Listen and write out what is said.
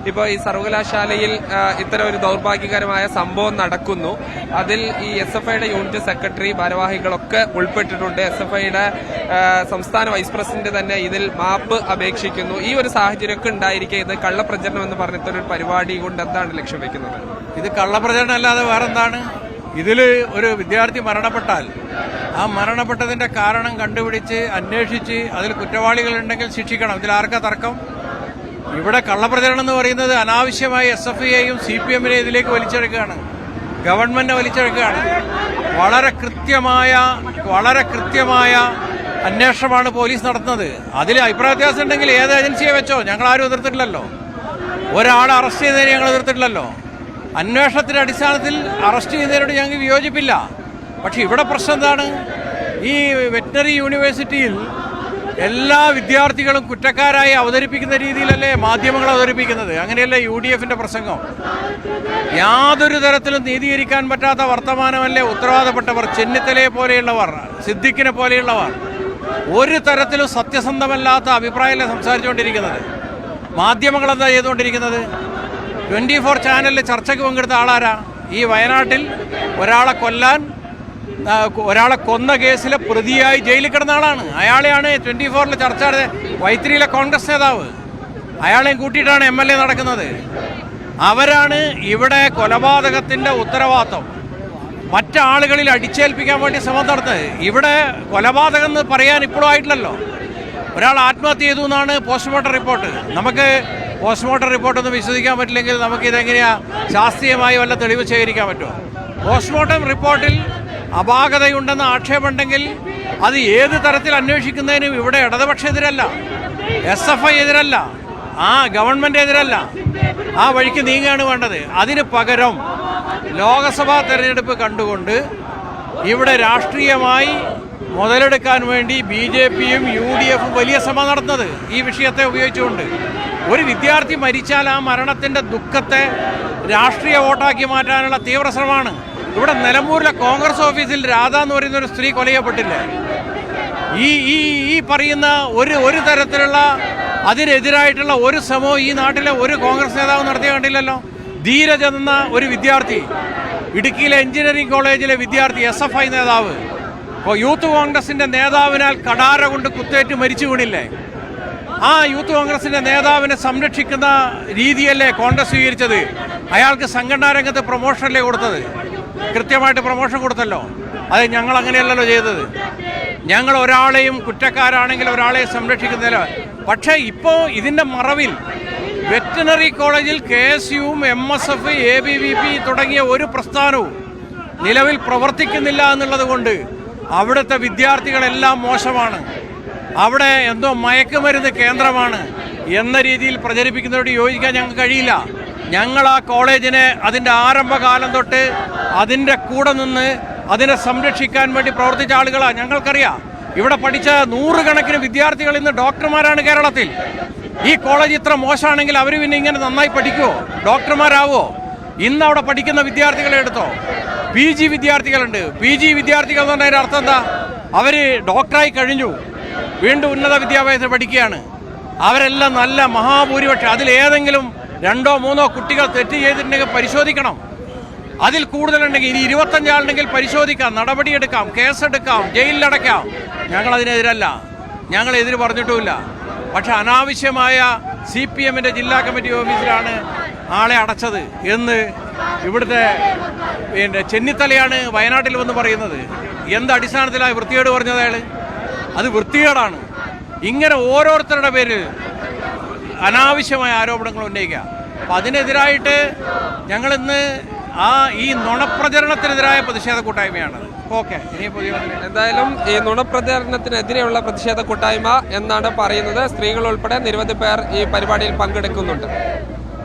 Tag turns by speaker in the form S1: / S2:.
S1: ഇപ്പോൾ ഈ സർവകലാശാലയിൽ ഇത്തരം ഒരു ദൗർഭാഗ്യകരമായ സംഭവം നടക്കുന്നു. അതിൽ ഈ SFIയുടെ യൂണിറ്റ് സെക്രട്ടറി ഭാരവാഹികളൊക്കെ ഉൾപ്പെട്ടിട്ടുണ്ട്. SFIയുടെ സംസ്ഥാന വൈസ് പ്രസിഡന്റ് തന്നെ ഇതിൽ മാപ്പ് അപേക്ഷിക്കുന്നു. ഈ ഒരു സാഹചര്യമൊക്കെ ഉണ്ടായിരിക്കെ ഇത് കള്ളപ്രചരണം എന്ന് പറഞ്ഞിട്ടൊരു പരിപാടി കൊണ്ട് എന്താണ് ലക്ഷ്യം വെക്കുന്നത്?
S2: ഇത് കള്ളപ്രചരണം അല്ലാതെ വേറെന്താണ്? ഇതിൽ ഒരു വിദ്യാർത്ഥി മരണപ്പെട്ടാൽ ആ മരണപ്പെട്ടതിന്റെ കാരണം കണ്ടുപിടിച്ച് അന്വേഷിച്ച് അതിൽ കുറ്റവാളികളുണ്ടെങ്കിൽ ശിക്ഷിക്കണം. ഇതിൽ ആർക്കാ തർക്കം? ഇവിടെ കള്ളപ്രചരണം എന്ന് പറയുന്നത് അനാവശ്യമായി SFIയെയും CPM-നെ ഇതിലേക്ക് വലിച്ചെടുക്കുകയാണ്, ഗവൺമെന്റ് വലിച്ചെടുക്കുകയാണ്. വളരെ കൃത്യമായ അന്വേഷണമാണ് പോലീസ് നടത്തുന്നത്. അതിൽ അഭിപ്രായ വ്യത്യാസം ഉണ്ടെങ്കിൽ ഏത് ഏജൻസിയെ വെച്ചോ, ഞങ്ങളാരും എതിർത്തിട്ടില്ലല്ലോ. ഒരാളെ അറസ്റ്റ് ചെയ്തതിനെ ഞങ്ങൾ എതിർത്തിട്ടില്ലല്ലോ. അന്വേഷണത്തിന്റെ അടിസ്ഥാനത്തിൽ അറസ്റ്റ് ചെയ്യുന്നതിനോട് ഞങ്ങൾക്ക് വിയോജിപ്പില്ല. പക്ഷെ ഇവിടെ പ്രശ്നം എന്താണ്? ഈ വെറ്റിനറി യൂണിവേഴ്സിറ്റിയിൽ എല്ലാ വിദ്യാർത്ഥികളും കുറ്റക്കാരായി അവതരിപ്പിക്കുന്ന രീതിയിലല്ലേ മാധ്യമങ്ങൾ അവതരിപ്പിക്കുന്നത്? അങ്ങനെയല്ലേ UDF-ന്റെ പ്രസംഗം? യാതൊരു തരത്തിലും നീതീകരിക്കാൻ പറ്റാത്ത വർത്തമാനമല്ലേ ഉത്തരവാദപ്പെട്ടവർ, ചെന്നിത്തലയെ പോലെയുള്ളവർ, സിദ്ദിഖിനെ പോലെയുള്ളവർ ഒരു തരത്തിലും സത്യസന്ധമല്ലാത്ത അഭിപ്രായമല്ലേ സംസാരിച്ചുകൊണ്ടിരിക്കുന്നത്? മാധ്യമങ്ങൾ എന്താ ചെയ്തുകൊണ്ടിരിക്കുന്നത്? 24 ചാനലിൽ ചർച്ചയ്ക്ക് പങ്കെടുത്ത ആളാരാ? ഈ വയനാട്ടിൽ ഒരാളെ കൊന്ന കേസിലെ പ്രതിയായി ജയിലിൽ കിടന്ന ആളാണ്. അയാളെയാണ് 24-ൽ ചർച്ച വൈത്തിരിയിലെ കോൺഗ്രസ് നേതാവ്. അയാളെയും കൂട്ടിയിട്ടാണ് MLA നടക്കുന്നത്. അവരാണ് ഇവിടെ കൊലപാതകത്തിന്റെ ഉത്തരവാദിത്വം മറ്റാളുകളിൽ അടിച്ചേൽപ്പിക്കാൻ വേണ്ടി ശ്രമം നടത്തുന്നത്. ഇവിടെ കൊലപാതകം എന്ന് പറയാൻ ഇപ്പോഴും ആയിട്ടില്ലല്ലോ. ഒരാൾ ആത്മഹത്യ ചെയ്തു എന്നാണ് പോസ്റ്റ്മോർട്ടം റിപ്പോർട്ട്. നമുക്ക് പോസ്റ്റ്മോർട്ടം റിപ്പോർട്ടൊന്നും വിശ്വസിക്കാൻ പറ്റില്ലെങ്കിൽ നമുക്ക് ഇതെങ്ങനെയാ ശാസ്ത്രീയമായി വല്ല തെളിവ് ശേഖരിക്കാൻ പറ്റുമോ? പോസ്റ്റ്മോർട്ടം റിപ്പോർട്ടിൽ അപാകതയുണ്ടെന്ന് ആക്ഷേപമുണ്ടെങ്കിൽ അത് ഏത് തരത്തിൽ അന്വേഷിക്കുന്നതിനും ഇവിടെ ഇടതുപക്ഷം എതിരല്ല, SFI എതിരല്ല, ഗവൺമെന്റ് എതിരല്ല. ആ വഴിക്ക് നീങ്ങുകയാണ് വേണ്ടത്. അതിന് പകരം ലോക്സഭാ തെരഞ്ഞെടുപ്പ് കണ്ടുകൊണ്ട് ഇവിടെ രാഷ്ട്രീയമായി മുതലെടുക്കാൻ വേണ്ടി BJP-യും UDF-ഉം വലിയ ശ്രമം നടത്തുന്നത് ഈ വിഷയത്തെ ഉപയോഗിച്ചുകൊണ്ട്. ഒരു വിദ്യാർത്ഥി മരിച്ചാൽ ആ മരണത്തിന്റെ ദുഃഖത്തെ രാഷ്ട്രീയ വോട്ടാക്കി മാറ്റാനുള്ള തീവ്ര ശ്രമമാണ്. ഇവിടെ നിലമ്പൂരിലെ കോൺഗ്രസ് ഓഫീസിൽ രാധ എന്ന് പറയുന്ന ഒരു സ്ത്രീ കൊല ചെയ്യപ്പെട്ടില്ലേ? ഈ പറയുന്ന ഒരു തരത്തിലുള്ള അതിനെതിരായിട്ടുള്ള ഒരു ശ്രമവും ഈ നാട്ടിലെ ഒരു കോൺഗ്രസ് നേതാവ് നടത്തിയ കണ്ടില്ലല്ലോ. ധീരജ് എന്ന ഒരു വിദ്യാർത്ഥി, ഇടുക്കിയിലെ എഞ്ചിനീയറിംഗ് കോളേജിലെ വിദ്യാർത്ഥി, SFI നേതാവ്, യൂത്ത് കോൺഗ്രസിന്റെ നേതാവിനാൽ കടാര കൊണ്ട് കുത്തേറ്റ് മരിച്ചു വീണില്ലേ? ആ യൂത്ത് കോൺഗ്രസിന്റെ നേതാവിനെ സംരക്ഷിക്കുന്ന രീതിയല്ലേ കോൺഗ്രസ് സ്വീകരിച്ചത്? അയാൾക്ക് സംഘടനാ രംഗത്ത് പ്രൊമോഷനല്ലേ കൊടുത്തത്? കൃത്യമായിട്ട് പ്രൊമോഷൻ കൊടുത്തല്ലോ. അത് ഞങ്ങൾ അങ്ങനെയല്ലല്ലോ ചെയ്തത്. ഞങ്ങൾ ഒരാളെയും കുറ്റക്കാരാണെങ്കിൽ ഒരാളെയും സംരക്ഷിക്കുന്നില്ല. പക്ഷേ ഇപ്പോൾ ഇതിൻ്റെ മറവിൽ വെറ്റിനറി കോളേജിൽ KSU-യും MSF, ABVP തുടങ്ങിയ ഒരു പ്രസ്ഥാനവും നിലവിൽ പ്രവർത്തിക്കുന്നില്ല എന്നുള്ളത് കൊണ്ട് അവിടുത്തെ വിദ്യാർത്ഥികളെല്ലാം മോശമാണ്, അവിടെ എന്തോ മയക്കുമരുന്ന് കേന്ദ്രമാണ് എന്ന രീതിയിൽ പ്രചരിപ്പിക്കുന്നതോട് യോജിക്കാൻ ഞങ്ങൾക്ക് കഴിയില്ല. ഞങ്ങൾ ആ കോളേജിനെ അതിൻ്റെ ആരംഭകാലം തൊട്ട് അതിൻ്റെ കൂടെ നിന്ന് അതിനെ സംരക്ഷിക്കാൻ വേണ്ടി പ്രവർത്തിച്ച ആളുകളാണ്. ഞങ്ങൾക്കറിയാം, ഇവിടെ പഠിച്ച 100 കണക്കിന് വിദ്യാർത്ഥികൾ ഇന്ന് ഡോക്ടർമാരാണ് കേരളത്തിൽ. ഈ കോളേജ് ഇത്ര മോശമാണെങ്കിൽ അവർ പിന്നെ ഇങ്ങനെ നന്നായി പഠിക്കുമോ? ഡോക്ടർമാരാവോ? ഇന്ന് അവിടെ പഠിക്കുന്ന വിദ്യാർത്ഥികളെ എടുത്തോ, PG വിദ്യാർത്ഥികളുണ്ട്. PG വിദ്യാർത്ഥികൾ എന്ന് പറഞ്ഞതിൻ്റെ അർത്ഥം എന്താ? അവർ ഡോക്ടറായി കഴിഞ്ഞു, വീണ്ടും ഉന്നത വിദ്യാഭ്യാസം പഠിക്കുകയാണ്. അവരെല്ലാം നല്ല മഹാഭൂരിപക്ഷം, അതിലേതെങ്കിലും 2 or 3 കുട്ടികൾ തെറ്റ് ചെയ്തിട്ടുണ്ടെങ്കിൽ പരിശോധിക്കണം. അതിൽ കൂടുതലുണ്ടെങ്കിൽ ഇനി 25 ആളുണ്ടെങ്കിൽ പരിശോധിക്കാം, നടപടിയെടുക്കാം, കേസെടുക്കാം, ജയിലിലടയ്ക്കാം. ഞങ്ങളതിനെതിരല്ല, ഞങ്ങളെതിര് പറഞ്ഞിട്ടുമില്ല. പക്ഷെ അനാവശ്യമായ CPM-ന്റെ ജില്ലാ കമ്മിറ്റി ഓഫീസിലാണ് ആളെ അടച്ചത് എന്ന് ഇവിടുത്തെ ചെന്നിത്തലയാണ് വയനാട്ടിൽ വന്ന് പറയുന്നത്. എന്ത് അടിസ്ഥാനത്തിലാണ് വൃത്തികേട് പറഞ്ഞത് അയാൾ? അത് വൃത്തികേടാണ്. ഇങ്ങനെ ഓരോരുത്തരുടെ പേരിൽ അനാവശ്യമായ ആരോപണങ്ങൾ ഉന്നയിക്കുക. അപ്പം അതിനെതിരായിട്ട് ഞങ്ങളിന്ന് ഈ നുണപ്രചരണത്തിനെതിരായ പ്രതിഷേധ കൂട്ടായ്മയാണ്. ഓക്കെ, ഇനി
S1: എന്തായാലും ഈ നുണപ്രചരണത്തിനെതിരെയുള്ള പ്രതിഷേധ കൂട്ടായ്മ എന്നാണ് പറയുന്നത്. സ്ത്രീകൾ ഉൾപ്പെടെ നിരവധി പേർ ഈ പരിപാടിയിൽ പങ്കെടുക്കുന്നുണ്ട്.